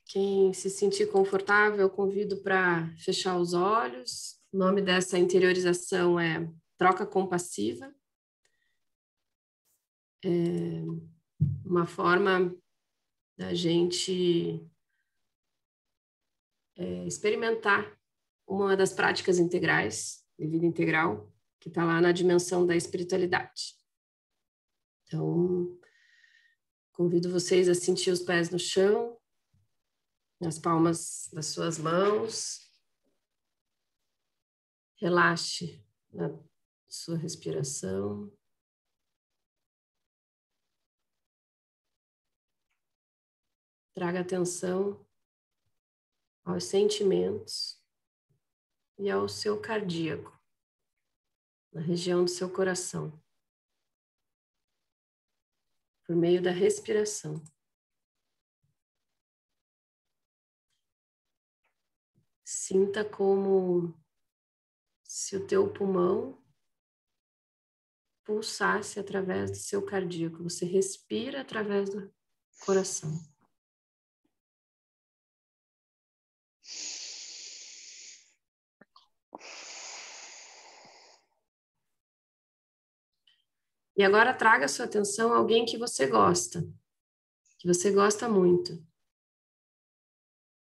Quem se sentir confortável, eu convido para fechar os olhos. O nome dessa interiorização é troca compassiva. É uma forma da gente experimentar uma das práticas integrais, de vida integral, que está lá na dimensão da espiritualidade. Então, convido vocês a sentir os pés no chão, nas palmas das suas mãos. Relaxe na sua respiração. Traga atenção aos sentimentos e ao seu cardíaco, na região do seu coração, por meio da respiração. Sinta como se o teu pulmão pulsasse através do seu cardíaco. Você respira através do coração. E agora traga sua atenção a alguém que você gosta muito.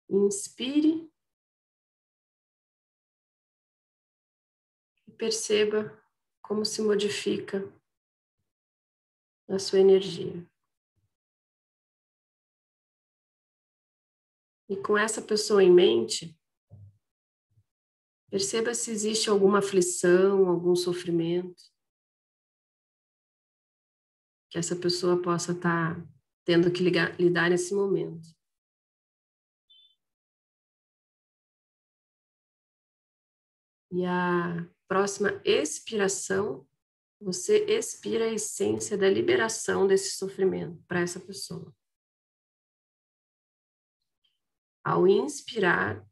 Inspire e perceba como se modifica a sua energia. E com essa pessoa em mente, perceba se existe alguma aflição, algum sofrimento que essa pessoa possa estar tendo que lidar nesse momento. E a próxima expiração, você expira a essência da liberação desse sofrimento para essa pessoa. Ao inspirar,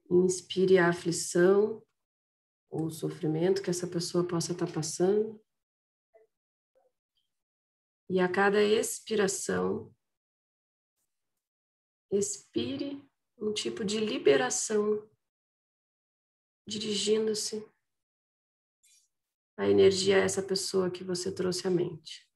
inspire a aflição ou o sofrimento que essa pessoa possa estar passando. E a cada expiração, expire um tipo de liberação, dirigindo-se a energia a essa pessoa que você trouxe à mente.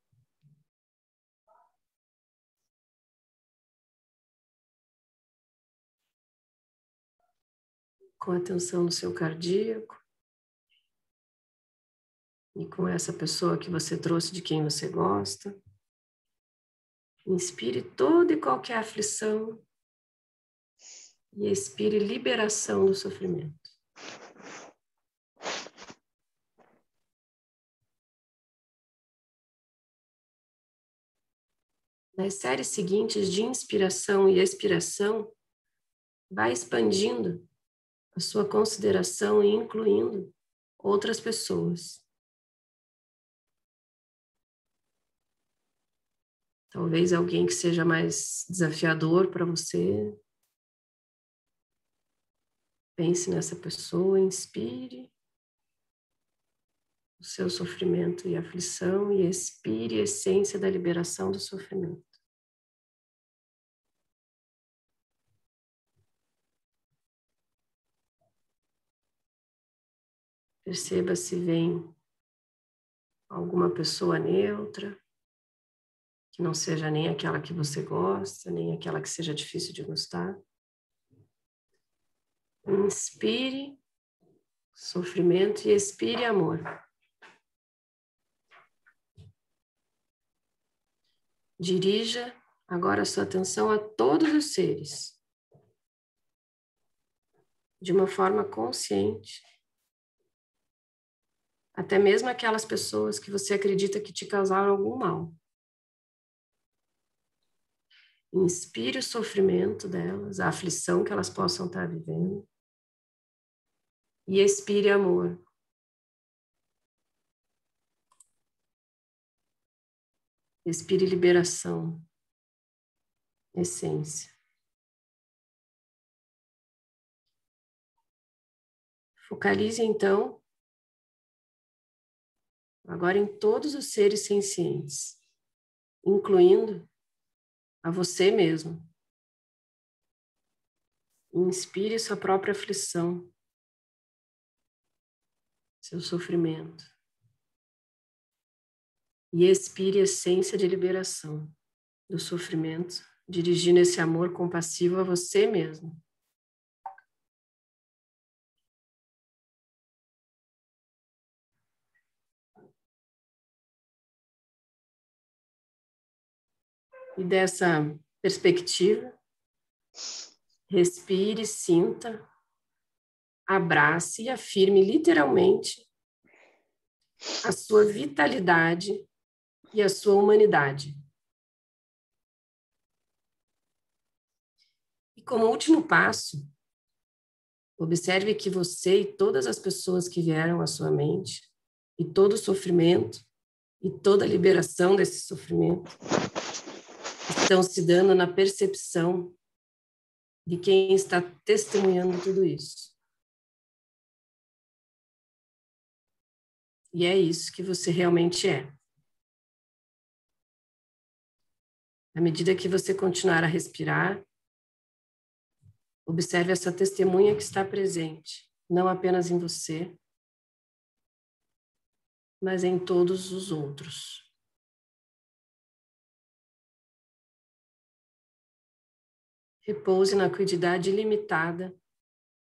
Com atenção no seu cardíaco e com essa pessoa que você trouxe de quem você gosta. Inspire toda e qualquer aflição e expire liberação do sofrimento. Nas séries seguintes de inspiração e expiração, vai expandindo a sua consideração e incluindo outras pessoas. Talvez alguém que seja mais desafiador para você. Pense nessa pessoa, inspire o seu sofrimento e aflição e expire a essência da liberação do sofrimento. Perceba se vem alguma pessoa neutra, que não seja nem aquela que você gosta, nem aquela que seja difícil de gostar. Inspire sofrimento e expire amor. Dirija agora a sua atenção a todos os seres, de uma forma consciente, até mesmo aquelas pessoas que você acredita que te causaram algum mal. Inspire o sofrimento delas, a aflição que elas possam estar vivendo, e expire amor. Expire liberação, essência. Focalize então agora em todos os seres sencientes, incluindo a você mesmo. Inspire sua própria aflição, seu sofrimento. E expire a essência de liberação do sofrimento, dirigindo esse amor compassivo a você mesmo. E dessa perspectiva, respire, sinta, abrace e afirme literalmente a sua vitalidade e a sua humanidade. E como último passo, observe que você e todas as pessoas que vieram à sua mente, e todo o sofrimento, e toda a liberação desse sofrimento, estão se dando na percepção de quem está testemunhando tudo isso. E é isso que você realmente é. À medida que você continuar a respirar, observe essa testemunha que está presente, não apenas em você, mas em todos os outros. Repouse na acuidade ilimitada,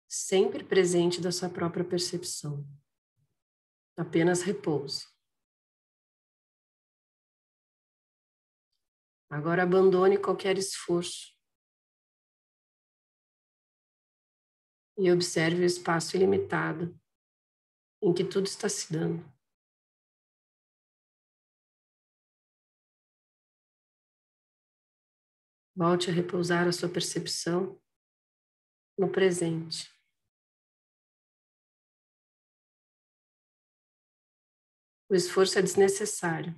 sempre presente da sua própria percepção. Apenas repouse. Agora abandone qualquer esforço e observe o espaço ilimitado em que tudo está se dando. Volte a repousar a sua percepção no presente. O esforço é desnecessário,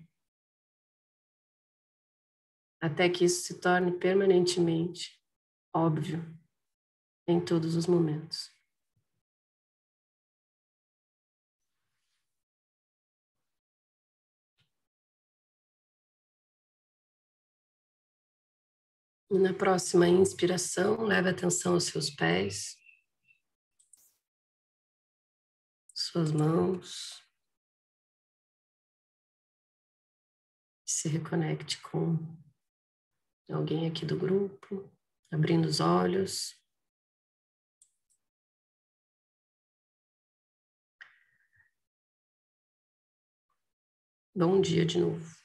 até que isso se torne permanentemente óbvio em todos os momentos. E na próxima inspiração, leve atenção aos seus pés, suas mãos. Se reconecte com alguém aqui do grupo, abrindo os olhos. Bom dia de novo.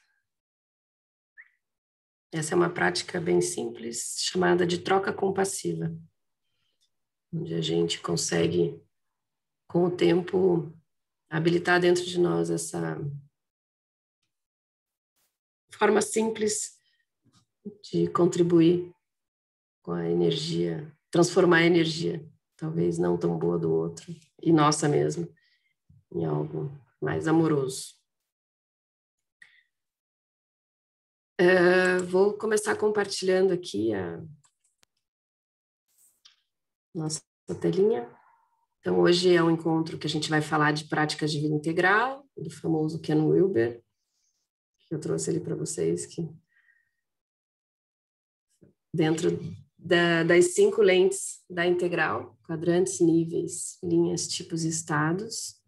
Essa é uma prática bem simples, chamada de troca compassiva, onde a gente consegue, com o tempo, habilitar dentro de nós essa forma simples de contribuir com a energia, transformar a energia, talvez não tão boa do outro, e nossa mesmo, em algo mais amoroso. Vou começar compartilhando aqui a nossa telinha. Então, hoje é um encontro que a gente vai falar de práticas de vida integral, do famoso Ken Wilber, que eu trouxe ali para vocês, que dentro das 5 lentes da integral, quadrantes, níveis, linhas, tipos e estados,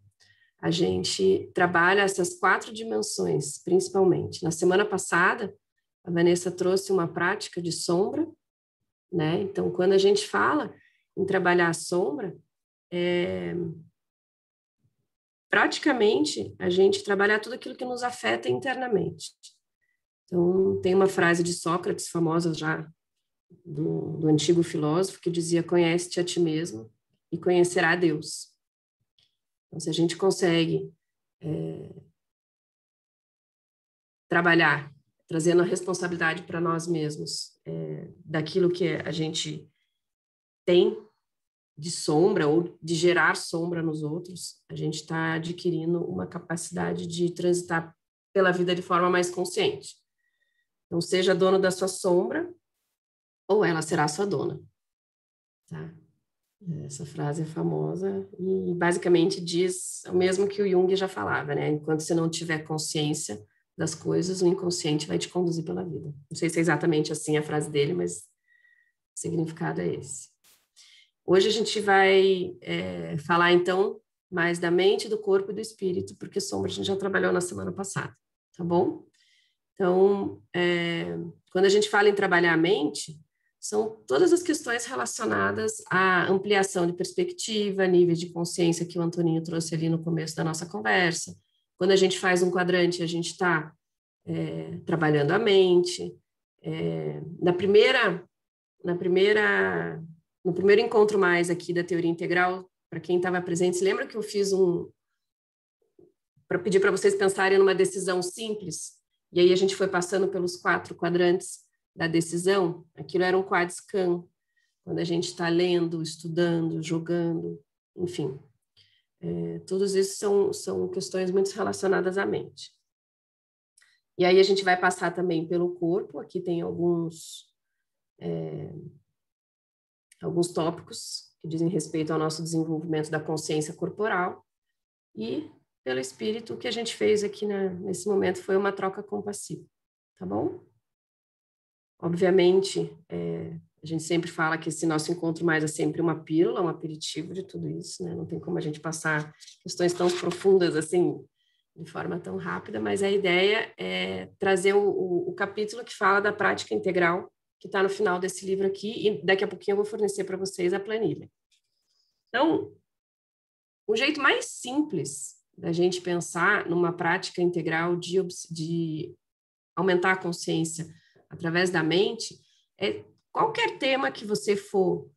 a gente trabalha essas 4 dimensões, principalmente. Na semana passada, a Vanessa trouxe uma prática de sombra, né? Então, quando a gente fala em trabalhar a sombra, praticamente a gente trabalha tudo aquilo que nos afeta internamente. Então, tem uma frase de Sócrates, famosa já, do antigo filósofo, que dizia: conhece-te a ti mesmo e conhecerá a Deus. Então, se a gente consegue trabalhar, trazendo a responsabilidade para nós mesmos, daquilo que a gente tem de sombra ou de gerar sombra nos outros, a gente está adquirindo uma capacidade de transitar pela vida de forma mais consciente. Então, seja dono da sua sombra ou ela será sua dona. Tá? Essa frase é famosa e basicamente diz o mesmo que o Jung já falava, né? Enquanto você não tiver consciência das coisas, o inconsciente vai te conduzir pela vida. Não sei se é exatamente assim a frase dele, mas o significado é esse. Hoje a gente vai falar, então, mais da mente, do corpo e do espírito, porque sombra a gente já trabalhou na semana passada, tá bom? Então, quando a gente fala em trabalhar a mente, são todas as questões relacionadas à ampliação de perspectiva, níveis de consciência que o Antoninho trouxe ali no começo da nossa conversa. Quando a gente faz um quadrante, a gente está trabalhando a mente. No primeiro encontro mais aqui da teoria integral, para quem estava presente, se lembra que eu fiz para pedir para vocês pensarem numa decisão simples? E aí a gente foi passando pelos 4 quadrantes da decisão. Aquilo era um quad-scan, quando a gente está lendo, estudando, jogando, enfim. Todos esses são questões muito relacionadas à mente. E aí a gente vai passar também pelo corpo. Aqui tem alguns tópicos que dizem respeito ao nosso desenvolvimento da consciência corporal. E pelo espírito, o que a gente fez aqui nesse momento foi uma troca compassiva, tá bom? Obviamente, a gente sempre fala que esse nosso encontro mais é sempre uma pílula, um aperitivo de tudo isso, né? Não tem como a gente passar questões tão profundas assim, de forma tão rápida, mas a ideia é trazer o capítulo que fala da prática integral, que está no final desse livro aqui, e daqui a pouquinho eu vou fornecer para vocês a planilha. Então, o jeito mais simples da gente pensar numa prática integral de aumentar a consciência através da mente é qualquer tema que você for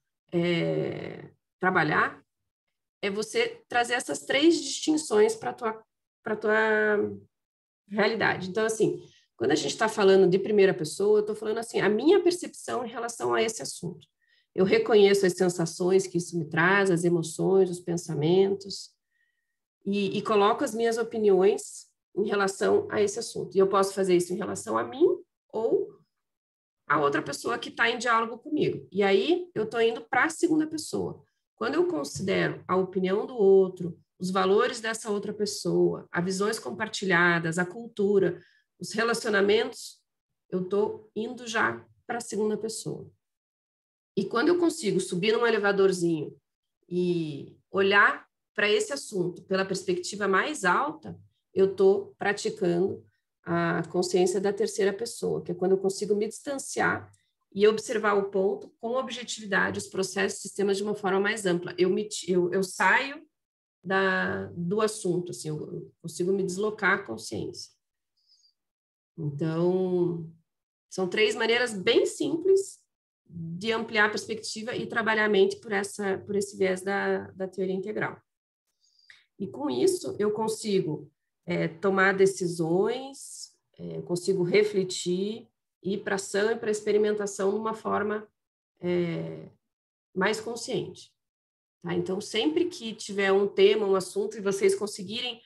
trabalhar, é você trazer essas 3 distinções para a tua realidade. Então, assim, quando a gente está falando de primeira pessoa, eu estou falando assim, a minha percepção em relação a esse assunto. Eu reconheço as sensações que isso me traz, as emoções, os pensamentos, e coloco as minhas opiniões em relação a esse assunto. E eu posso fazer isso em relação a mim ou a outra pessoa que está em diálogo comigo. E aí eu estou indo para a segunda pessoa. Quando eu considero a opinião do outro, os valores dessa outra pessoa, as visões compartilhadas, a cultura, os relacionamentos, eu estou indo já para a segunda pessoa. E quando eu consigo subir num elevadorzinho e olhar para esse assunto pela perspectiva mais alta, eu estou praticando a consciência da terceira pessoa, que é quando eu consigo me distanciar e observar o ponto com objetividade, os processos e sistemas de uma forma mais ampla. Eu saio do assunto, assim, eu consigo me deslocar à consciência. Então, são 3 maneiras bem simples de ampliar a perspectiva e trabalhar a mente por esse viés da teoria integral. E com isso, eu consigo tomar decisões, consigo refletir, ir para a ação e para a experimentação de uma forma mais consciente. Tá? Então, sempre que tiver um tema, um assunto, e vocês conseguirem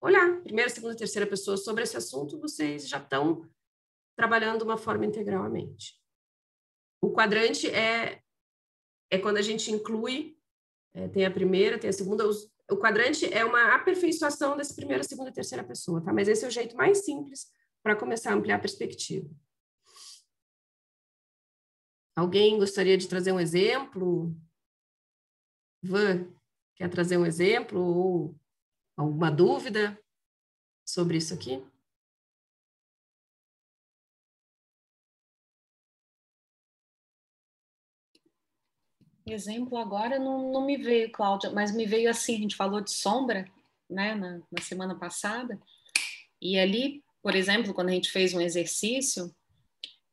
olhar, primeira, segunda, terceira pessoa sobre esse assunto, vocês já estão trabalhando de uma forma integral a mente. O quadrante é quando a gente inclui, tem a primeira, tem a segunda, o quadrante é uma aperfeiçoação dessa primeira, segunda e terceira pessoa, tá? Mas esse é o jeito mais simples para começar a ampliar a perspectiva. Alguém gostaria de trazer um exemplo? Van, quer trazer um exemplo ou alguma dúvida sobre isso aqui? Exemplo agora não me veio, Cláudia, mas me veio assim, a gente falou de sombra, né, na semana passada, e ali, por exemplo, quando a gente fez um exercício,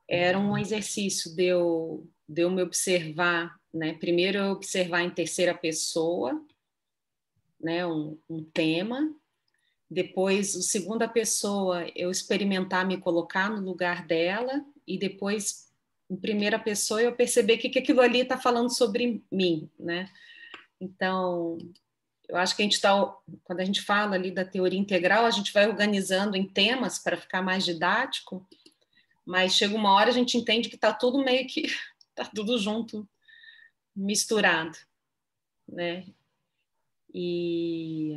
era um exercício de eu me observar, né, primeiro eu observar em terceira pessoa, né, um tema, depois, a segunda pessoa, eu experimentar me colocar no lugar dela, e depois em primeira pessoa eu perceber que aquilo ali está falando sobre mim, né? Então, eu acho que quando a gente fala ali da teoria integral, a gente vai organizando em temas para ficar mais didático, mas chega uma hora a gente entende que está tudo meio que, está tudo junto misturado, né? E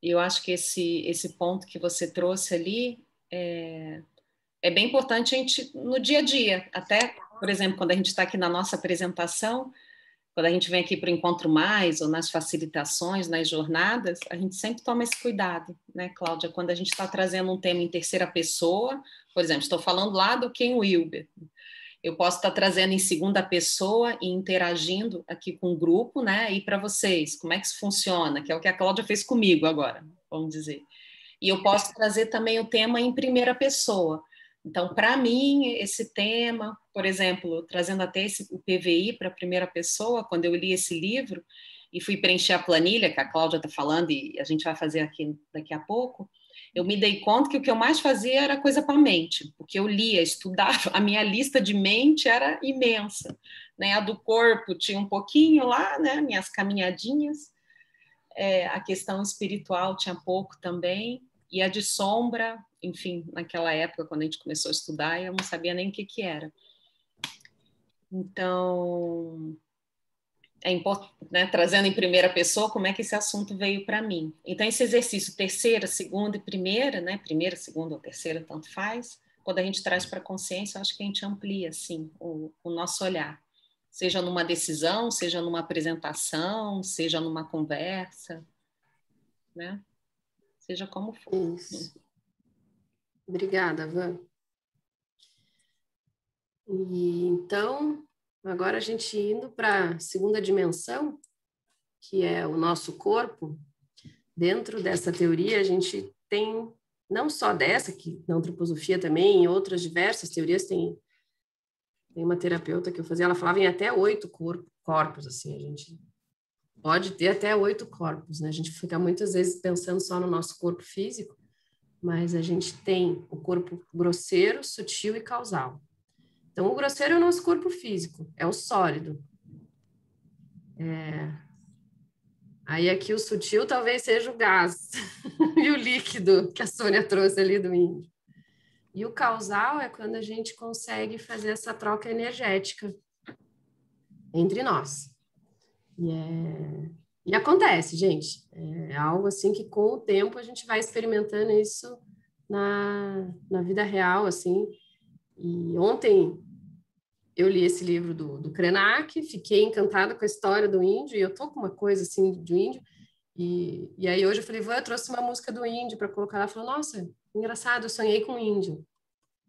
eu acho que esse ponto que você trouxe ali é bem importante a gente, no dia a dia, até, por exemplo, quando a gente está aqui na nossa apresentação, quando a gente vem aqui para o Encontro Mais, ou nas facilitações, nas jornadas, a gente sempre toma esse cuidado, né, Cláudia? Quando a gente está trazendo um tema em terceira pessoa, por exemplo, estou falando lá do Ken Wilber, eu posso estar trazendo em segunda pessoa e interagindo aqui com o grupo, né? E para vocês, como é que isso funciona? Que é o que a Cláudia fez comigo agora, vamos dizer. E eu posso trazer também o tema em primeira pessoa. Então, para mim, esse tema, por exemplo, trazendo até o PVI para a primeira pessoa, quando eu li esse livro e fui preencher a planilha, que a Cláudia está falando e a gente vai fazer aqui daqui a pouco, eu me dei conta que o que eu mais fazia era coisa para a mente, porque eu lia, estudava, a minha lista de mente era imensa, né? A do corpo tinha um pouquinho lá, né? Minhas caminhadinhas, a questão espiritual tinha pouco também, e a de sombra, enfim, naquela época, quando a gente começou a estudar, eu não sabia nem o que era. Então, é importante, né, trazendo em primeira pessoa como é que esse assunto veio para mim. Então, esse exercício terceira, segunda e primeira, né, primeira, segunda ou terceira, tanto faz, quando a gente traz para a consciência, eu acho que a gente amplia, assim, o nosso olhar. Seja numa decisão, seja numa apresentação, seja numa conversa, né? Seja como for. Isso. Obrigada, Van. E então, agora a gente indo para a segunda dimensão, que é o nosso corpo. Dentro dessa teoria, a gente tem, não só dessa, que na antroposofia também, em outras diversas teorias, tem uma terapeuta que eu fazia, ela falava em até 8 corpos, assim, a gente pode ter até 8 corpos, né? A gente fica muitas vezes pensando só no nosso corpo físico, mas a gente tem o corpo grosseiro, sutil e causal. Então, o grosseiro é o nosso corpo físico, é o sólido. Aí aqui o sutil talvez seja o gás e o líquido que a Sônia trouxe ali do índio. E o causal é quando a gente consegue fazer essa troca energética entre nós. E acontece, gente. É algo assim que com o tempo a gente vai experimentando isso na vida real, assim. E ontem eu li esse livro do Krenak, fiquei encantada com a história do índio, e eu tô com uma coisa assim de índio. E aí hoje eu falei, eu trouxe uma música do índio para colocar. Ela falou, nossa, engraçado, eu sonhei com um índio.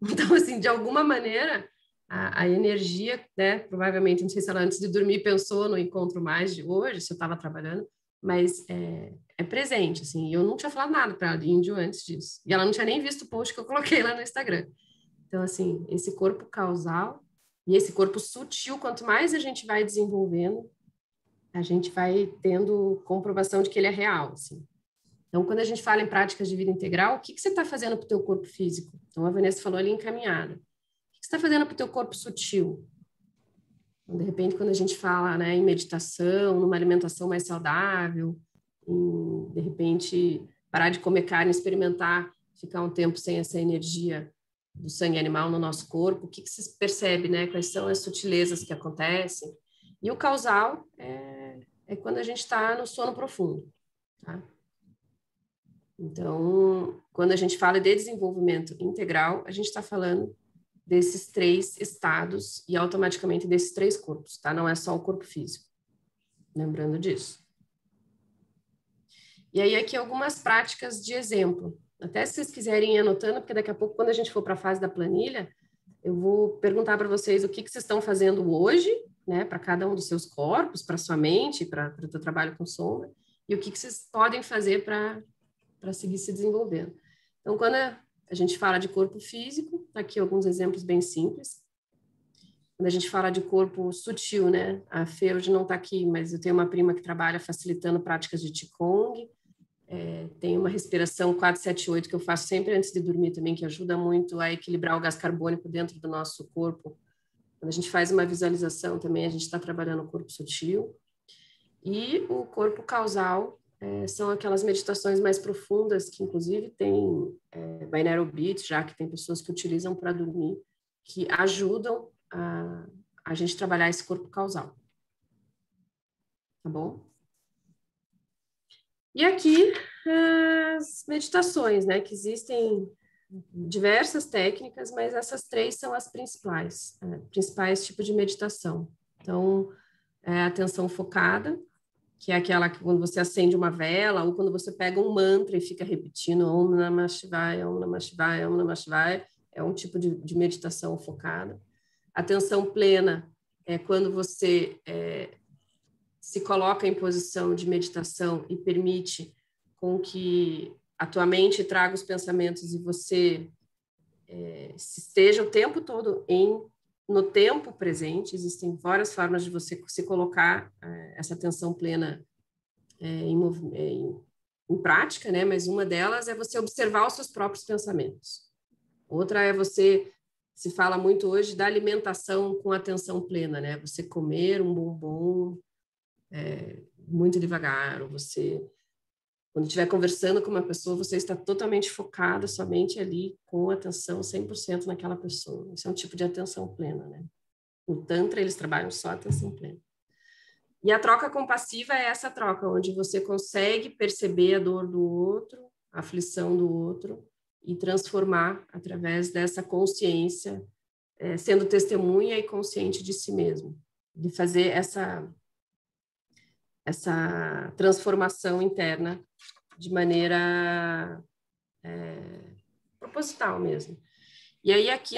Então, assim, de alguma maneira, a energia, né, provavelmente, não sei se ela antes de dormir pensou no encontro mais de hoje, se eu estava trabalhando, mas é presente, assim, eu não tinha falado nada para ela de índio antes disso, e ela não tinha nem visto o post que eu coloquei lá no Instagram. Então, assim, esse corpo causal e esse corpo sutil, quanto mais a gente vai desenvolvendo, a gente vai tendo comprovação de que ele é real, assim. Então, quando a gente fala em práticas de vida integral, o que você está fazendo para o teu corpo físico? Então, a Vanessa falou ali encaminhada. O que você está fazendo para o teu corpo sutil? Então, de repente, quando a gente fala, né, em meditação, numa alimentação mais saudável, de repente, parar de comer carne, experimentar, ficar um tempo sem essa energia do sangue animal no nosso corpo, o que você percebe, né? Quais são as sutilezas que acontecem? E o causal é quando a gente está no sono profundo, tá? Então, quando a gente fala de desenvolvimento integral, a gente está falando desses 3 estados e automaticamente desses 3 corpos, tá? Não é só o corpo físico. Lembrando disso. E aí, aqui algumas práticas de exemplo. Até se vocês quiserem ir anotando, porque daqui a pouco, quando a gente for para a fase da planilha, eu vou perguntar para vocês o que vocês estão fazendo hoje, né? Para cada um dos seus corpos, para sua mente, para o teu trabalho com sombra, e o que vocês podem fazer para seguir se desenvolvendo. Então, quando a gente fala de corpo físico, aqui alguns exemplos bem simples. Quando a gente fala de corpo sutil, né? A Fê hoje não está aqui, mas eu tenho uma prima que trabalha facilitando práticas de Qigong. Tem uma respiração 478 que eu faço sempre antes de dormir também, que ajuda muito a equilibrar o gás carbônico dentro do nosso corpo. Quando a gente faz uma visualização também, a gente está trabalhando o corpo sutil. E o corpo causal, são aquelas meditações mais profundas, que inclusive tem binaural beats, já que tem pessoas que utilizam para dormir, que ajudam a gente trabalhar esse corpo causal. tá bom? E aqui as meditações, né? Que existem diversas técnicas, mas essas 3 são as principais tipos de meditação. Então, a atenção focada, que é aquela que quando você acende uma vela, ou quando você pega um mantra e fica repetindo Om Namah Shivaya, Om Namah Shivaya, Om Namah Shivaya, é um tipo de meditação focada. Atenção plena é quando você se coloca em posição de meditação e permite com que a tua mente traga os pensamentos e você esteja o tempo todo no tempo presente. Existem várias formas de você se colocar essa atenção plena em prática, né? Mas uma delas é você observar os seus próprios pensamentos. Outra é você, se fala muito hoje da alimentação com atenção plena, né? Você comer um bombom muito devagar, ou você, quando estiver conversando com uma pessoa, você está totalmente focado somente ali, com atenção 100% naquela pessoa. Isso é um tipo de atenção plena, né? No Tantra, eles trabalham só atenção plena. E a troca compassiva é essa troca, onde você consegue perceber a dor do outro, a aflição do outro, e transformar através dessa consciência, sendo testemunha e consciente de si mesmo, de fazer essa transformação interna de maneira proposital mesmo. E aí aqui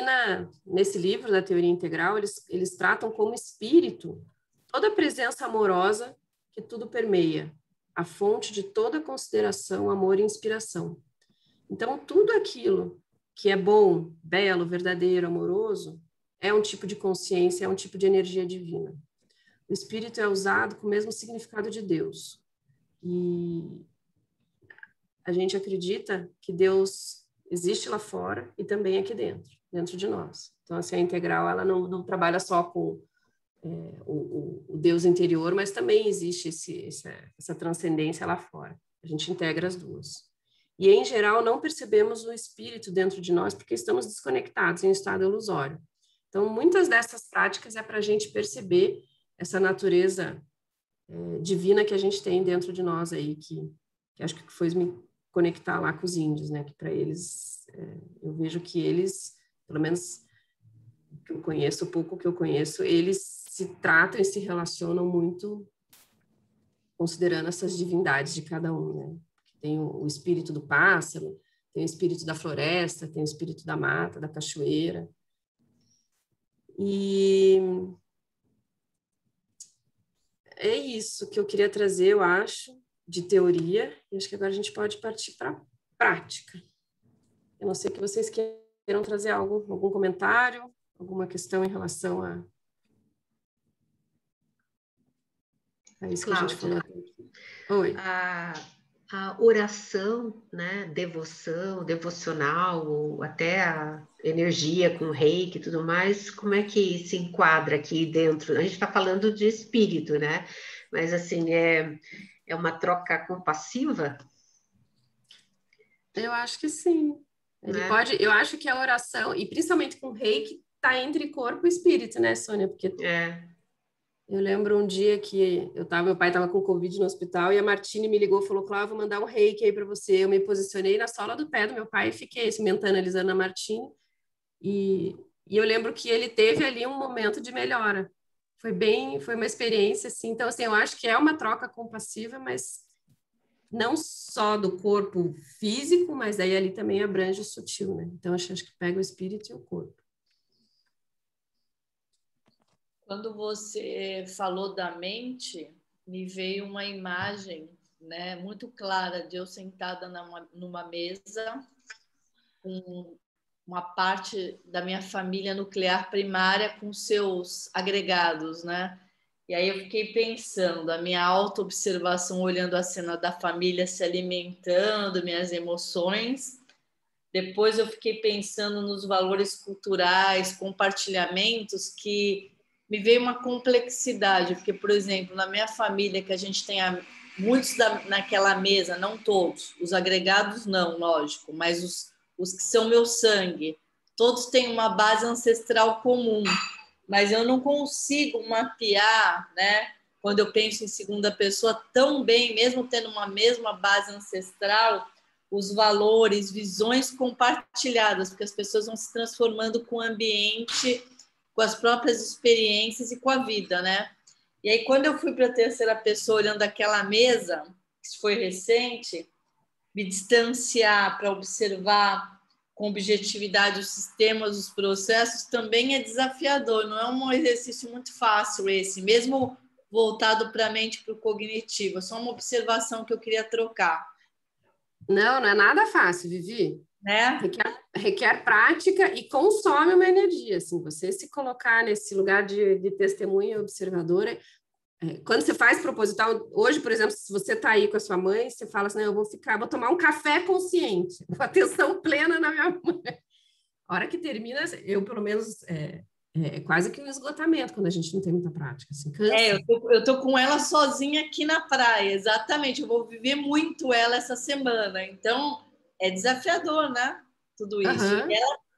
nesse livro da Teoria Integral, eles tratam como espírito toda a presença amorosa que tudo permeia, a fonte de toda consideração, amor e inspiração. Então, tudo aquilo que é bom, belo, verdadeiro, amoroso, é um tipo de consciência, é um tipo de energia divina. O espírito é usado com o mesmo significado de Deus. E a gente acredita que Deus existe lá fora e também aqui dentro de nós. Então, assim, a integral, ela não trabalha só com o Deus interior, mas também existe essa transcendência lá fora. A gente integra as duas. E, em geral, não percebemos o espírito dentro de nós porque estamos desconectados em estado ilusório. Então, muitas dessas práticas é para a gente perceber essa natureza divina que a gente tem dentro de nós aí, que acho que foi me conectar lá com os índios, né? Que para eles, eu vejo que eles, pelo menos que eu conheço, o pouco que eu conheço, eles se tratam e se relacionam muito considerando essas divindades de cada um, né? Tem o espírito do pássaro, tem o espírito da floresta, tem o espírito da mata, da cachoeira. E é isso que eu queria trazer, eu acho, de teoria, e acho que agora a gente pode partir para a prática. Eu não sei que vocês queiram trazer algum comentário, alguma questão em relação a isso Cláudia, que a gente falou aqui. Oi. A oração, né, devocional, ou até a energia com reiki e tudo mais, como é que se enquadra aqui dentro? A gente está falando de espírito, né? Mas, assim, é uma troca compassiva? Eu acho que sim. Ele pode, eu acho que a oração, e principalmente com reiki, está entre corpo e espírito, né, Sônia? Porque eu lembro um dia que meu pai estava com Covid no hospital e a Martine me ligou e falou: Cláudia, vou mandar um reiki aí para você. Eu me posicionei na sola do pé do meu pai e fiquei mentalizando a Martine. E eu lembro que ele teve ali um momento de melhora. Foi uma experiência assim. Então, assim, eu acho que é uma troca compassiva, mas não só do corpo físico, mas daí ali também abrange o sutil, né? Então, acho que pega o espírito e o corpo. Quando você falou da mente, me veio uma imagem, né, muito clara de eu sentada numa mesa com uma parte da minha família nuclear primária com seus agregados, né? E aí eu fiquei pensando, a minha autoobservação, olhando a cena da família se alimentando, minhas emoções. Depois eu fiquei pensando nos valores culturais, compartilhamentos, que me veio uma complexidade, porque, por exemplo, na minha família, que a gente tem muitos naquela mesa, não todos, os agregados não, lógico, mas os que são meu sangue, todos têm uma base ancestral comum, mas eu não consigo mapear, né, quando eu penso em segunda pessoa, tão bem, mesmo tendo uma mesma base ancestral, os valores, visões compartilhadas, porque as pessoas vão se transformando com o ambiente, com as próprias experiências e com a vida, né? E aí, quando eu fui para a terceira pessoa, olhando aquela mesa, que foi recente, me distanciar para observar com objetividade os sistemas, os processos, também é desafiador, não é um exercício muito fácil esse, mesmo voltado para a mente, para o cognitivo, é só uma observação que eu queria trocar. Não, não é nada fácil, Vivi. Né? Requer prática e consome uma energia, assim, você se colocar nesse lugar de testemunha observadora. Quando você faz proposital, hoje, por exemplo, se você está aí com a sua mãe, você fala assim, não, eu vou tomar um café consciente, com atenção plena na minha mãe. A hora que termina, eu pelo menos, é quase que um esgotamento quando a gente não tem muita prática, assim, cansa. Eu tô com ela sozinha aqui na praia, exatamente, eu vou viver muito ela essa semana, então é desafiador, né? Tudo isso. Uhum.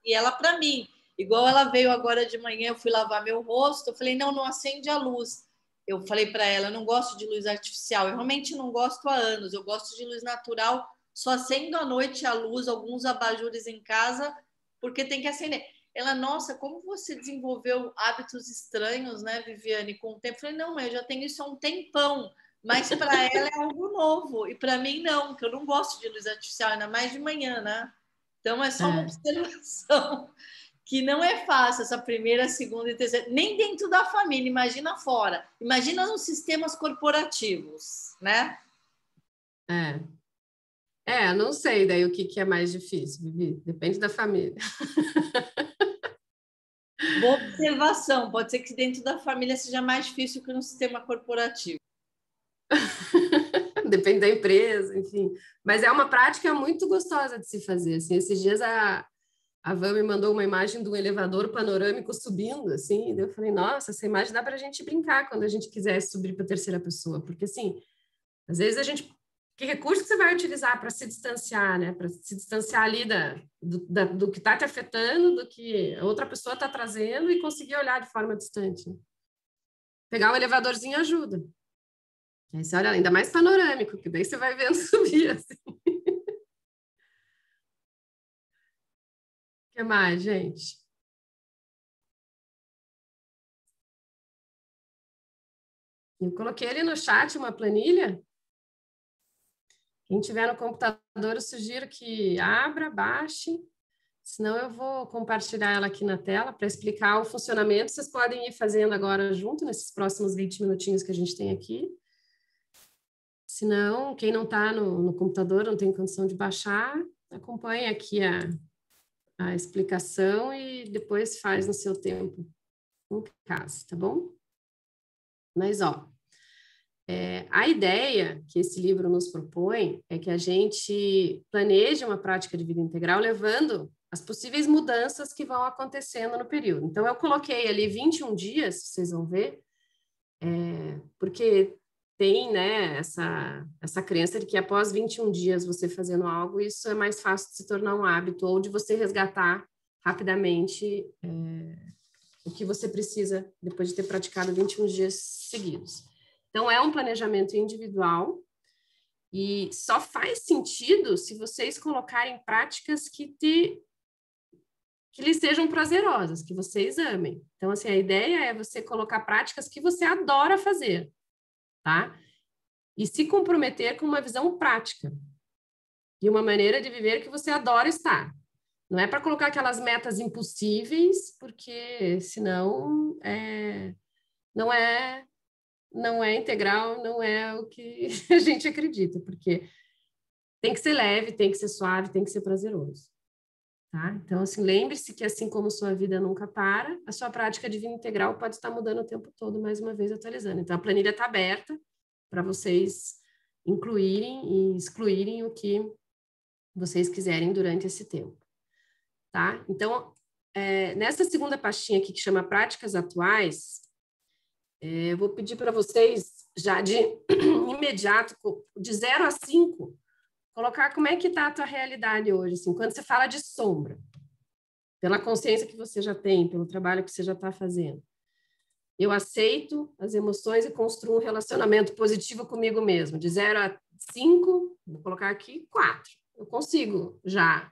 E ela para mim, igual ela veio agora de manhã, eu fui lavar meu rosto, eu falei, não acende a luz. Eu falei para ela, eu não gosto de luz artificial, eu realmente não gosto há anos, eu gosto de luz natural, só acendo à noite a luz, alguns abajures em casa, porque tem que acender. Ela, nossa, como você desenvolveu hábitos estranhos, né, Viviane, com o tempo? Eu falei, não, mãe, eu já tenho isso há um tempão, mas para ela é algo novo, e para mim não, porque eu não gosto de luz artificial, ainda mais de manhã, né? Então é só uma observação que não é fácil essa primeira, segunda e terceira, nem dentro da família, imagina fora, imagina nos sistemas corporativos, né? Não sei daí o que é mais difícil, Vivi, depende da família. Boa observação, pode ser que dentro da família seja mais difícil que no sistema corporativo. Depende da empresa, enfim. Mas é uma prática muito gostosa de se fazer, assim, esses dias a Van me mandou uma imagem de um elevador panorâmico subindo, assim, e eu falei, nossa, essa imagem dá para a gente brincar quando a gente quiser subir para a terceira pessoa, porque, assim, às vezes a gente... Que recurso que você vai utilizar para se distanciar, né? Para se distanciar ali do que está te afetando, do que a outra pessoa está trazendo e conseguir olhar de forma distante. Né? Pegar um elevadorzinho ajuda. Aí você olha, ainda mais panorâmico, que daí você vai vendo subir, assim. O que mais, gente? Eu coloquei ali no chat uma planilha. Quem tiver no computador, eu sugiro que abra, baixe, senão eu vou compartilhar ela aqui na tela para explicar o funcionamento. Vocês podem ir fazendo agora junto, nesses próximos 20 minutinhos que a gente tem aqui. Senão, quem não está no computador, não tem condição de baixar, acompanhe aqui a explicação e depois faz no seu tempo, no caso, tá bom? Mas, ó, a ideia que esse livro nos propõe é que a gente planeje uma prática de vida integral levando as possíveis mudanças que vão acontecendo no período. Então, eu coloquei ali 21 dias, vocês vão ver, porque tem, né, essa crença de que após 21 dias você fazendo algo, isso é mais fácil de se tornar um hábito ou de você resgatar rapidamente o que você precisa depois de ter praticado 21 dias seguidos. Então, é um planejamento individual e só faz sentido se vocês colocarem práticas que lhes sejam prazerosas, que vocês amem. Então, assim, a ideia é você colocar práticas que você adora fazer, tá? E se comprometer com uma visão prática e uma maneira de viver que você adora estar. Não é para colocar aquelas metas impossíveis, porque senão não é integral, não é o que a gente acredita, porque tem que ser leve, tem que ser suave, tem que ser prazeroso. Tá? Então, assim, lembre-se que assim como sua vida nunca para, a sua prática de vida integral pode estar mudando o tempo todo, mais uma vez atualizando. Então, a planilha está aberta para vocês incluírem e excluírem o que vocês quiserem durante esse tempo. Tá? Então, nessa segunda pastinha aqui que chama Práticas Atuais, eu vou pedir para vocês, já de imediato, de 0 a 5, colocar como é que está a tua realidade hoje, assim, quando você fala de sombra, pela consciência que você já tem, pelo trabalho que você já está fazendo. Eu aceito as emoções e construo um relacionamento positivo comigo mesmo. De 0 a 5, vou colocar aqui 4. Eu consigo já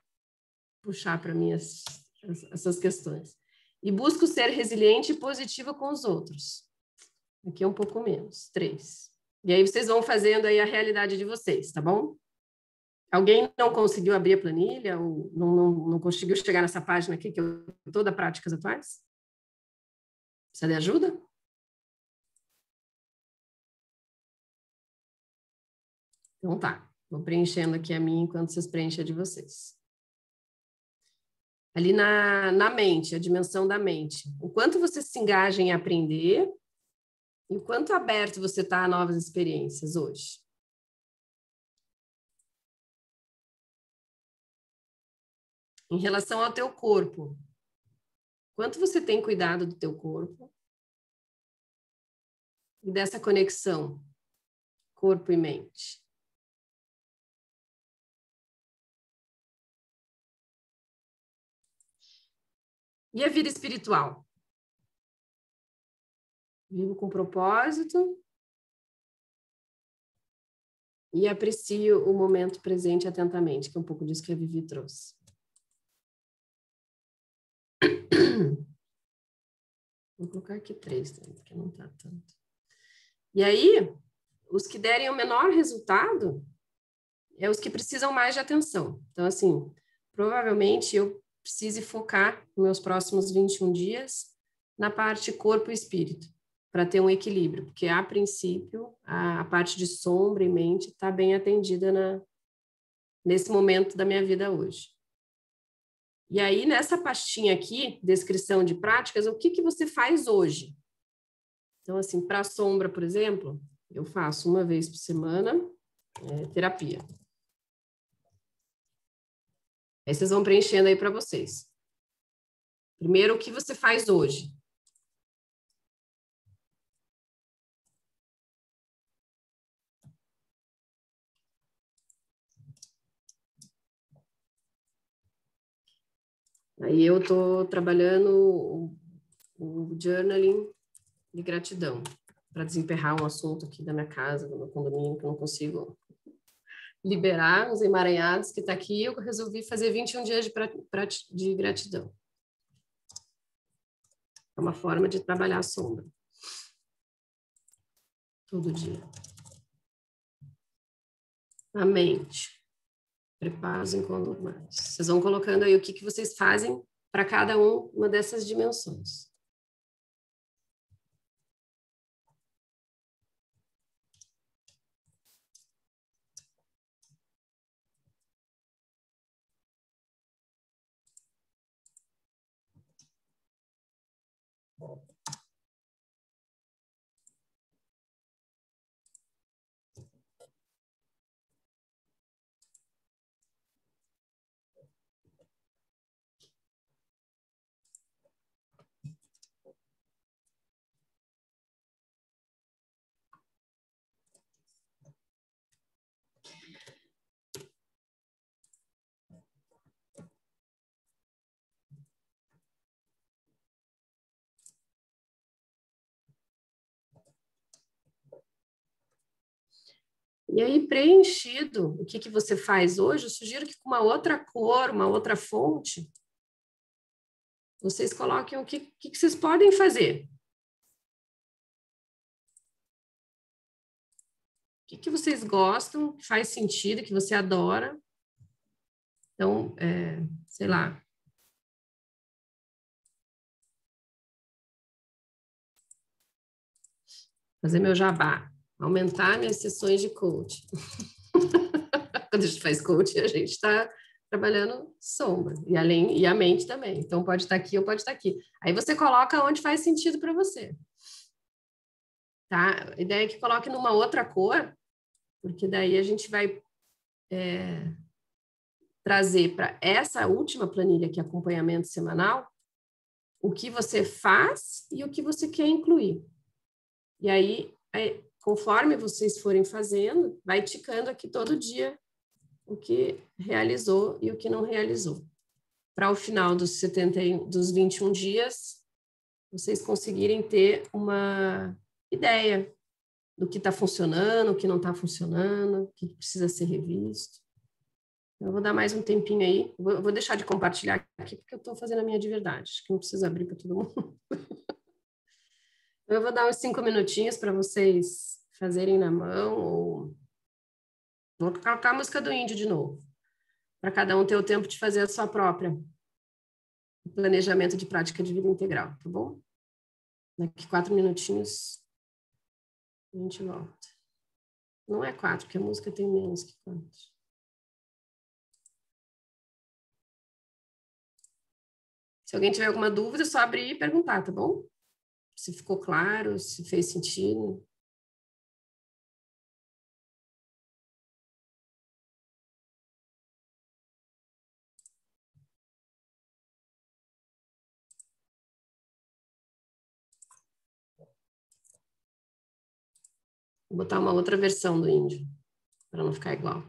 puxar para mim essas questões. E busco ser resiliente e positiva com os outros. Aqui é um pouco menos, 3. E aí vocês vão fazendo aí a realidade de vocês, tá bom? Alguém não conseguiu abrir a planilha ou não conseguiu chegar nessa página aqui, que eu toda práticas atuais? Precisa de ajuda? Então tá, vou preenchendo aqui a minha enquanto vocês preenchem a de vocês. Ali na mente, a dimensão da mente. O quanto você se engaja em aprender e o quanto aberto você está a novas experiências hoje. Em relação ao teu corpo, quanto você tem cuidado do teu corpo e dessa conexão corpo e mente? E a vida espiritual? Vivo com propósito e aprecio o momento presente atentamente, que é um pouco disso que a Vivi trouxe. Vou colocar aqui 3, porque não está tanto. E aí, os que derem o menor resultado é os que precisam mais de atenção. Então, assim, provavelmente eu precise focar nos meus próximos 21 dias na parte corpo e espírito, para ter um equilíbrio, porque, a princípio, a parte de sombra e mente está bem atendida nesse momento da minha vida hoje. E aí, nessa pastinha aqui, descrição de práticas, o que você faz hoje? Então, assim, para a sombra, por exemplo, eu faço uma vez por semana terapia. Aí vocês vão preenchendo aí para vocês. Primeiro, o que você faz hoje? Aí eu estou trabalhando o journaling de gratidão, para desemperrar um assunto aqui da minha casa, do meu condomínio, que eu não consigo liberar, os emaranhados que está aqui. Eu resolvi fazer 21 dias de gratidão. É uma forma de trabalhar a sombra. Todo dia. A mente. Prepara os encontros mais. Vocês vão colocando aí o que vocês fazem para cada uma dessas dimensões. E aí, preenchido o que você faz hoje, eu sugiro que com uma outra cor, uma outra fonte, vocês coloquem o que vocês podem fazer. O que vocês gostam, que faz sentido, que você adora. Então, sei lá. Fazer meu jabá. Aumentar minhas sessões de coaching. Quando a gente faz coaching, a gente está trabalhando sombra. E a mente também. Então, pode estar aqui ou pode estar aqui. Aí você coloca onde faz sentido para você. Tá? A ideia é que coloque numa outra cor, porque daí a gente vai trazer para essa última planilha, que é acompanhamento semanal, o que você faz e o que você quer incluir. E aí, conforme vocês forem fazendo, vai ticando aqui todo dia o que realizou e o que não realizou. Para o final dos 21 dias, vocês conseguirem ter uma ideia do que está funcionando, o que não está funcionando, o que precisa ser revisto. Eu vou dar mais um tempinho aí. Vou deixar de compartilhar aqui, porque eu estou fazendo a minha de verdade. Acho que não precisa abrir para todo mundo. Eu vou dar uns 5 minutinhos para vocês fazerem na mão, ou vou colocar a música do índio de novo, para cada um ter o tempo de fazer a sua própria planejamento de prática de vida integral, tá bom? Daqui 4 minutinhos a gente volta. Não é 4, porque a música tem menos que 4. Se alguém tiver alguma dúvida, é só abrir e perguntar, tá bom? Se ficou claro, se fez sentido. Vou botar uma outra versão do índio, para não ficar igual.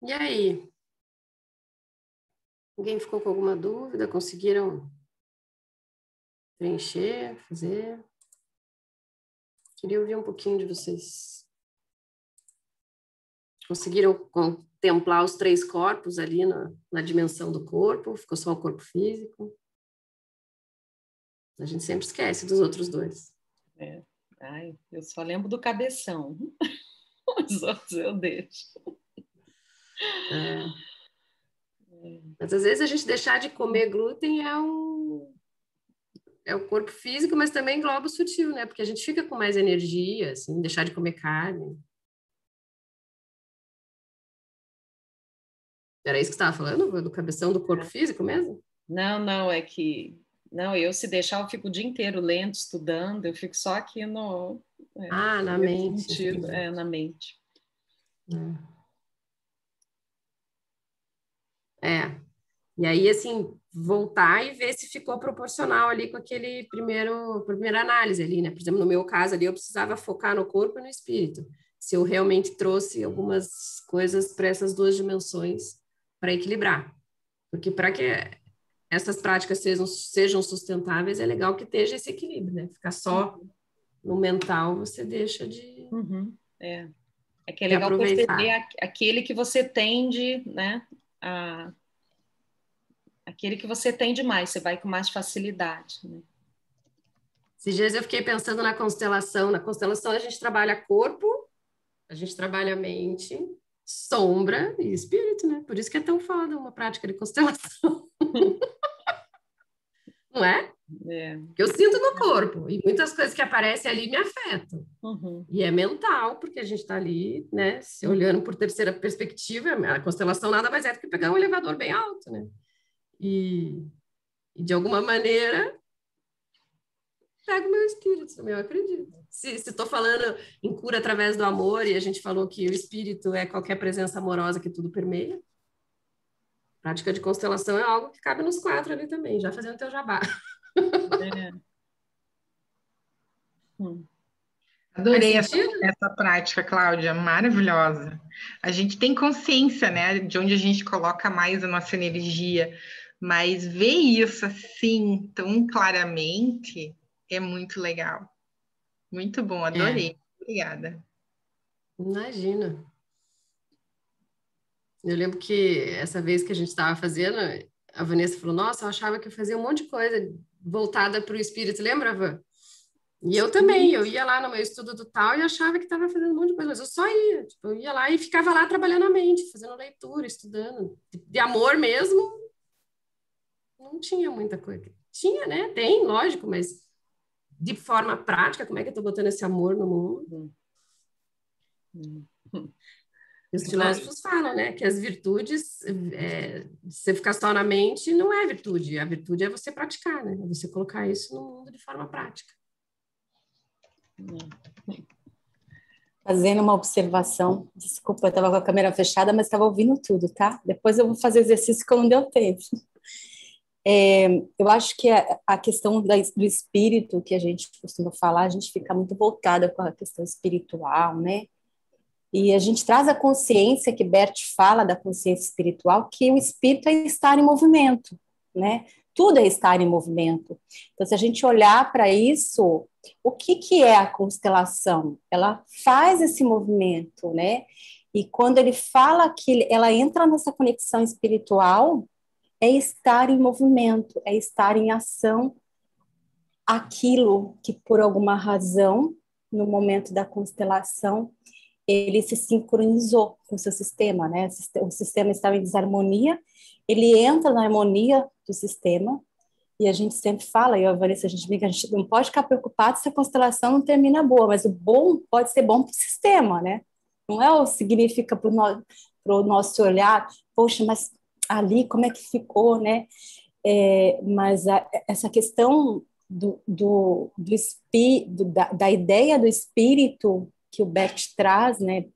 E aí? Alguém ficou com alguma dúvida? Conseguiram preencher, fazer? Queria ouvir um pouquinho de vocês. Conseguiram contemplar os 3 corpos ali na dimensão do corpo? Ficou só o corpo físico? A gente sempre esquece dos outros 2. Ai, eu só lembro do cabeção. Os outros eu deixo. Mas às vezes a gente deixar de comer glúten é o corpo físico, mas também engloba o sutil, né? Porque a gente fica com mais energia, assim, deixar de comer carne. Era isso que você estava falando? Do cabeção do corpo físico mesmo? Não, é que... Não, eu se deixar, eu fico o dia inteiro lendo, estudando, eu fico só aqui no... na mente. Sentido, na mente. E aí, assim, voltar e ver se ficou proporcional ali com aquele primeira análise ali, né? Por exemplo, no meu caso ali, eu precisava focar no corpo e no espírito. Se eu realmente trouxe algumas coisas para essas 2 dimensões para equilibrar. Porque para que essas práticas sejam sustentáveis, é legal que esteja esse equilíbrio, né? Ficar só no mental, você deixa de... É que é legal perceber aquele que você tende, né? Aquele que você tende mais, você vai com mais facilidade, né? Esses dias eu fiquei pensando na constelação. Na constelação a gente trabalha corpo, a gente trabalha mente, sombra e espírito, né? Por isso que é tão foda uma prática de constelação. Não é? Eu sinto no corpo e muitas coisas que aparecem ali me afetam. E é mental, porque a gente está ali, né, se olhando por terceira perspectiva. A constelação nada mais é do que pegar um elevador bem alto, né? E de alguma maneira pego o meu espírito, eu acredito. Se estou falando em cura através do amor, e a gente falou que o espírito é qualquer presença amorosa que tudo permeia, a prática de constelação é algo que cabe nos 4 ali também, já fazendo teu jabá. Adorei essa prática, Cláudia, maravilhosa. A gente tem consciência, né, de onde a gente coloca mais a nossa energia, mas ver isso assim, tão claramente, é muito legal. Muito bom, adorei. Obrigada. Imagina. Eu lembro que essa vez que a gente estava fazendo, a Vanessa falou, nossa, eu achava que eu fazia um monte de coisa voltada para o espírito, lembra, Van? E eu também, eu ia lá no meu estudo do tal e achava que estava fazendo um monte de coisa, mas eu só ia, tipo, eu ia lá e ficava lá trabalhando a mente, fazendo leitura, estudando. De amor mesmo, não tinha muita coisa. Tinha, né? Tem, lógico, mas de forma prática, como é que eu estou botando esse amor no mundo? Os filósofos falam, né, que as virtudes, você ficar só na mente não é virtude, a virtude é você praticar, né? É você colocar isso no mundo de forma prática. Fazendo uma observação, desculpa, eu estava com a câmera fechada, mas estava ouvindo tudo, tá? Depois eu vou fazer exercício que eu não deu tempo. Eu acho que a questão do espírito, que a gente costuma falar, a gente fica muito voltada com a questão espiritual, né? E a gente traz a consciência, que Bert fala da consciência espiritual, que o espírito é estar em movimento, né? Tudo é estar em movimento. Então, se a gente olhar para isso, o que é a constelação? Ela faz esse movimento, né? E quando ele fala que ela entra nessa conexão espiritual, é estar em movimento, é estar em ação, aquilo que por alguma razão, no momento da constelação, ele se sincronizou com o seu sistema, né? O sistema estava em desarmonia, ele entra na harmonia do sistema, e a gente sempre fala, e a Vanessa, a gente não pode ficar preocupado se a constelação não termina boa, mas o bom pode ser bom para o sistema, né? Não é o que significa para o nosso olhar, poxa, mas ali como é que ficou, né? Mas essa questão da ideia do espírito que o Bert traz, né,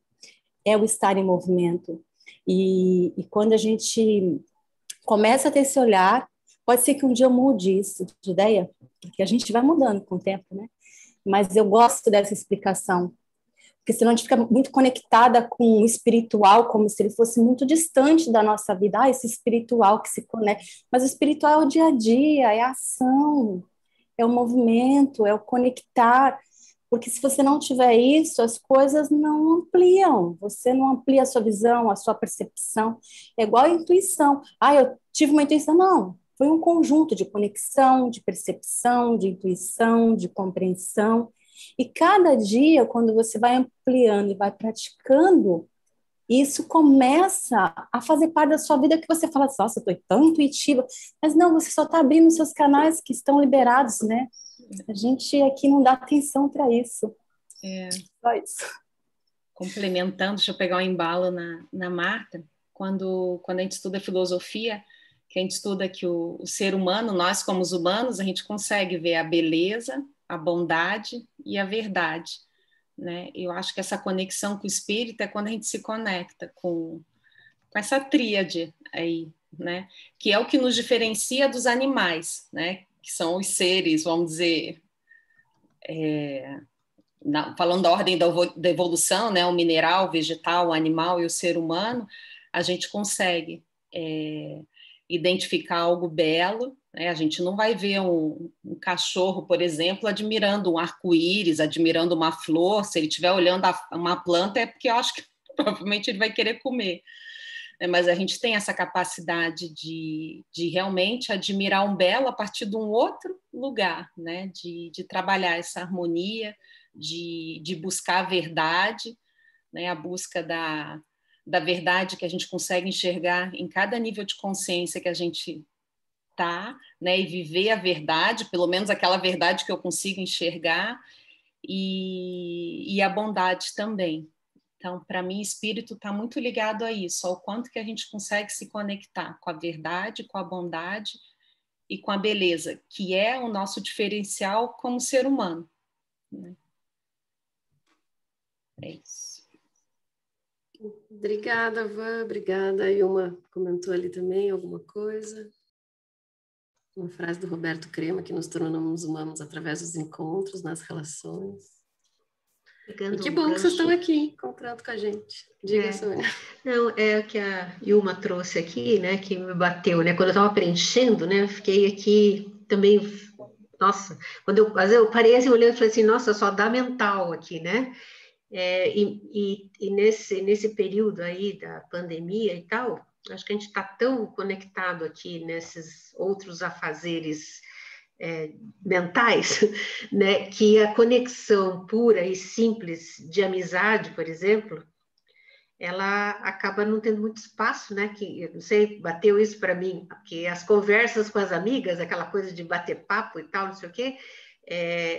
é o estar em movimento. E quando a gente começa a ter esse olhar, pode ser que um dia eu mude isso de ideia, porque a gente vai mudando com o tempo, né? Mas eu gosto dessa explicação, porque senão a gente fica muito conectada com o espiritual, como se ele fosse muito distante da nossa vida. Ah, esse espiritual que se conecta. Mas o espiritual é o dia a dia, é a ação, é o movimento, é o conectar. Porque se você não tiver isso, as coisas não ampliam. Você não amplia a sua visão, a sua percepção. É igual a intuição. Ah, eu tive uma intuição. Não, foi um conjunto de conexão, de percepção, de intuição, de compreensão. E cada dia, quando você vai ampliando e vai praticando, isso começa a fazer parte da sua vida, que você fala, nossa, eu estou tão intuitiva. Mas não, você só está abrindo seus canais que estão liberados, né? A gente aqui não dá atenção para isso. Só isso. Complementando, deixa eu pegar um embalo na Marta, quando a gente estuda filosofia, que a gente estuda que o ser humano, nós como os humanos, a gente consegue ver a beleza, a bondade e a verdade, né? Eu acho que essa conexão com o espírito é quando a gente se conecta com essa tríade aí, né? Que é o que nos diferencia dos animais, né? Que são os seres, vamos dizer, falando da ordem da evolução, né? O mineral, o vegetal, o animal e o ser humano, a gente consegue identificar algo belo, né? A gente não vai ver um cachorro, por exemplo, admirando um arco-íris, admirando uma flor. Se ele estiver olhando uma planta, é porque eu acho que provavelmente ele vai querer comer. Mas a gente tem essa capacidade de realmente admirar um belo a partir de um outro lugar, né? De trabalhar essa harmonia, de buscar a verdade, né? A busca da verdade que a gente consegue enxergar em cada nível de consciência que a gente está, né? E viver a verdade, pelo menos aquela verdade que eu consigo enxergar, e a bondade também. Então, para mim, espírito está muito ligado a isso, ao quanto que a gente consegue se conectar com a verdade, com a bondade e com a beleza, que é o nosso diferencial como ser humano. Né? É isso. Obrigada, Van. Obrigada. A Ilma comentou ali também alguma coisa. Uma frase do Roberto Crema, que nos tornamos humanos através dos encontros, nas relações. E que bom que vocês estão aqui encontrando com a gente. Diga, Sônia. Não, é o que a Ilma trouxe aqui, né, que me bateu, né, quando eu estava preenchendo, né, fiquei aqui também, nossa, às vezes eu parei assim, olhando e falei assim, nossa, só dá mental aqui, né, e nesse período aí da pandemia e tal, acho que a gente está tão conectado aqui nesses outros afazeres mentais, né, que a conexão pura e simples de amizade, por exemplo, ela acaba não tendo muito espaço, né, que, eu não sei, bateu isso para mim, porque as conversas com as amigas, aquela coisa de bater papo e tal, não sei o quê,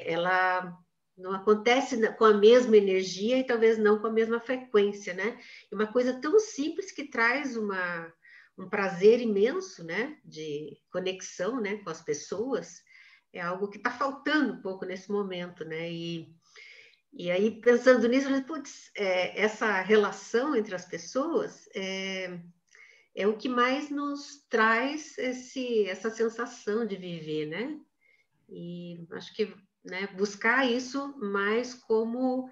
ela não acontece com a mesma energia e talvez não com a mesma frequência, né, e uma coisa tão simples que traz um prazer imenso, né, de conexão, né, com as pessoas, é algo que está faltando um pouco nesse momento, né? E aí, pensando nisso, eu falei, putz, essa relação entre as pessoas é o que mais nos traz essa sensação de viver, né? E acho que, né, buscar isso mais como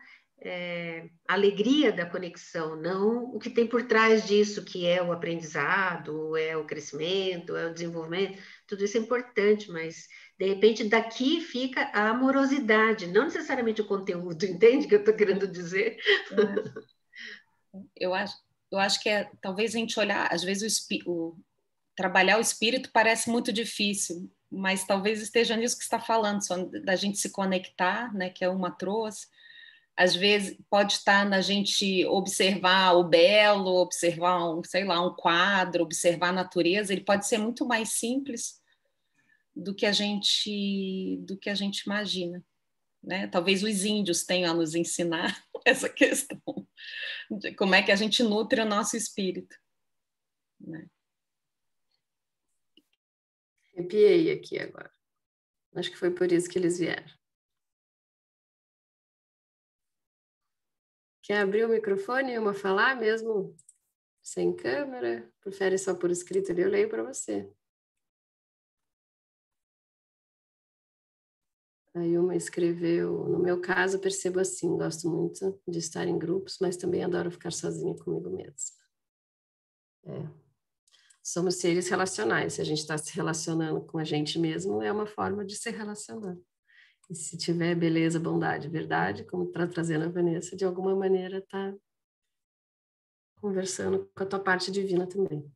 alegria da conexão, não o que tem por trás disso, que é o aprendizado, é o crescimento, é o desenvolvimento, tudo isso é importante, mas de repente daqui fica a amorosidade, não necessariamente o conteúdo, entende o que eu estou querendo dizer? Eu acho que talvez a gente olhar, às vezes trabalhar o espírito parece muito difícil, mas talvez esteja nisso que você está falando, só da gente se conectar, né, que é uma trouxe. Às vezes pode estar na gente observar o belo, observar sei lá, um quadro, observar a natureza, ele pode ser muito mais simples do que a gente imagina, né? Talvez os índios tenham a nos ensinar essa questão de como é que a gente nutre o nosso espírito, né? Arrepiei aqui agora. Acho que foi por isso que eles vieram. Quer abrir o microfone e uma falar mesmo sem câmera? Prefere só por escrito ali? Eu leio para você. Aí uma escreveu, no meu caso, eu percebo assim, gosto muito de estar em grupos, mas também adoro ficar sozinha comigo mesma. Somos seres relacionais, se a gente está se relacionando com a gente mesmo, é uma forma de se relacionar. E se tiver beleza, bondade, verdade, como está trazendo a Vanessa, de alguma maneira está conversando com a tua parte divina também.